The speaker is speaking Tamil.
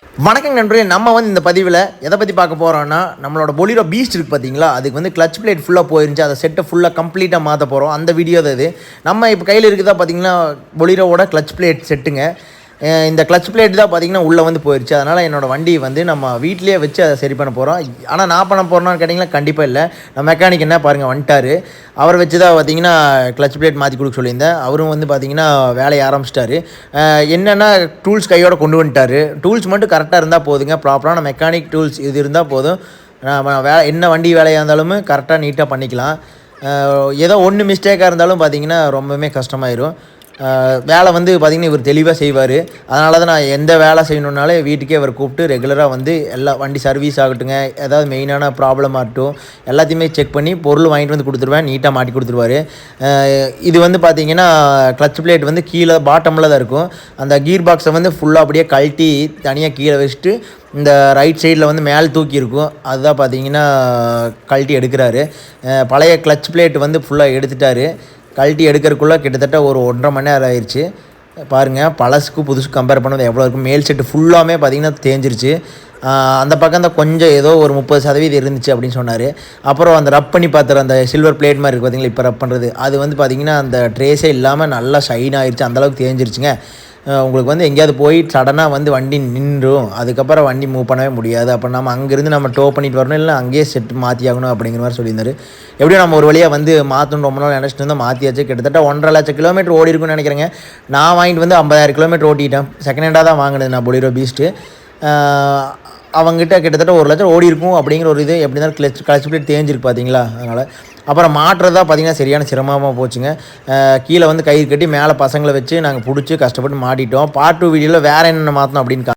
வணக்கம் நண்பர்களே, நம்ம வந்து இந்த பதிவில் எதை பற்றி பார்க்க போகிறோம்னா, நம்மளோட பொலிரோ பீஸ்ட் இருக்குது பார்த்தீங்களா, அதுக்கு வந்து கிளச் பிளேட் ஃபுல்லாக போயிருந்துச்சு. அதை செட்டை ஃபுல்லாக கம்ப்ளீட்டாக மாற்ற போகிறோம். அந்த வீடியோ தான் இது. நம்ம இப்போ கையில் இருக்குதா பார்த்தீங்கன்னா பொலிரோவோட கிளச் பிளேட் செட்டுங்க. இந்த கிளச் பிளேட் தான் பார்த்தீங்கன்னா உள்ளே வந்து போயிடுச்சு. அதனால் என்னோடய வண்டி வந்து நம்ம வீட்டிலேயே வச்சு அதை சரி பண்ண போகிறோம். ஆனால் நான் பண்ண போகிறோன்னு கேட்டிங்கன்னா கண்டிப்பாக இல்லை. நம்ம மெக்கானிக் என்ன பாருங்கள் வந்துட்டார். அவர் வச்சு தான் பார்த்தீங்கன்னா கிளச் பிளேட் மாற்றி கொடுக்க சொல்லியிருந்தேன். அவரும் வந்து பார்த்தீங்கன்னா வேலையை ஆரம்பிச்சிட்டாரு. என்னென்னா டூல்ஸ் கையோடு கொண்டு வந்துட்டார். டூல்ஸ் மட்டும் கரெக்டாக இருந்தால் போதுங்க. ப்ராப்பரான மெக்கானிக் டூல்ஸ் இது இருந்தால் போதும். நம்ம என்ன வண்டி வேலையாக இருந்தாலும் கரெக்டாக நீட்டாக பண்ணிக்கலாம். ஏதோ ஒன்று மிஸ்டேக்காக இருந்தாலும் பார்த்தீங்கன்னா ரொம்பவுமே கஷ்டமாயிரும். வேலை வந்து பார்த்திங்கன்னா இவர் தெளிவாக செய்வார். அதனால தான் நான் எந்த வேலை செய்யணுன்னாலே வீட்டுக்கே அவர் கூப்பிட்டு ரெகுலராக வந்து எல்லா வண்டி சர்வீஸ் ஆகட்டுங்க, ஏதாவது மெயினான ப்ராப்ளம் ஆகட்டும் எல்லாத்தையுமே செக் பண்ணி பொருள் வாங்கிட்டு வந்து கொடுத்துருவேன். நீட்டாக மாட்டி கொடுத்துருவார். இது வந்து பார்த்திங்கன்னா கிளச் பிளேட் வந்து கீழே பாட்டமில் தான் இருக்கும். அந்த கீர் பாக்ஸை வந்து ஃபுல்லாக அப்படியே கழட்டி தனியாக கீழே வச்சுட்டு இந்த ரைட் சைடில் வந்து மேலே தூக்கி இருக்கும். அதுதான் பார்த்திங்கன்னா கழட்டி எடுக்கிறாரு. பழைய கிளச் பிளேட் வந்து ஃபுல்லாக எடுத்துட்டார். கழட்டி எடுக்கிறதுக்குள்ளே கிட்டத்தட்ட ஒரு 1.5 மணி நேரம் ஆயிடுச்சு. பாருங்கள், பழசுக்கு புதுசுக்கு கம்பேர் பண்ணது எவ்வளோ இருக்கும். மேல் செட்டு ஃபுல்லாமே பார்த்திங்கன்னா தேஞ்சிருச்சு. அந்த பக்கம் தான் கொஞ்சம் ஏதோ ஒரு 30% இருந்துச்சு அப்படின்னு சொன்னார். அப்புறம் அந்த ரப் பண்ணி பார்த்துற அந்த சில்வர் பிளேட் மாதிரி இருக்குது பார்த்திங்களா, இப்போ ரப் பண்ணுறது, அது வந்து பார்த்திங்கன்னா அந்த ட்ரேஸே இல்லாமல் நல்லா ஷைன் ஆகிடுச்சு. அந்தளவுக்கு தேஞ்சிருச்சுங்க. உங்களுக்கு வந்து எங்கேயாவது போய் சடனாக வந்து வண்டி நின்றும், அதுக்கப்புறம் வண்டி மூவ் பண்ணவே முடியாது. அப்போ நம்ம அங்கேருந்து நம்ம டோ பண்ணிட்டு வரணும், இல்லை அங்கேயே செட் மாற்றி ஆகணும் அப்படிங்கிற மாதிரி சொல்லியிருந்தார். எப்படியும் நம்ம ஒரு வழியாக வந்து மாற்றணும் ரொம்ப நாள் நினச்சிட்டு இருந்தால் மாற்றியாச்சு. கிட்டத்தட்ட 1.5 லட்சம் கிலோமீட்டர் ஓடி இருக்குன்னு நினைக்கிறேங்க. நான் வாங்கிட்டு வந்து 50,000 கிலோமீட்டர் ஓட்டிட்டேன். செகண்ட் ஹேண்டாக தான் வாங்கினது நான் பொலிரோ பீஸ்ட்டு. அவங்ககிட்ட கிட்டத்தட்ட 1 லட்சம் ஓடி இருக்கும் அப்படிங்கிற ஒரு இது. எப்படி இருந்தாலும் கிளச் பிளேட் தேஞ்சிருக்கு பார்த்தீங்களா. அதனால் அப்புறம் மாட்டுறதா பார்த்திங்கன்னா சரியான சிரமமாக போச்சுங்க. கீழே வந்து கயிறு கட்டி மேலே பசங்களை வச்சு நாங்கள் பிடிச்சி கஷ்டப்பட்டு மாட்டிட்டோம். பார்ட் 2 வீடியோவில் வேறு என்னென்ன மாற்றணும் அப்படின்னு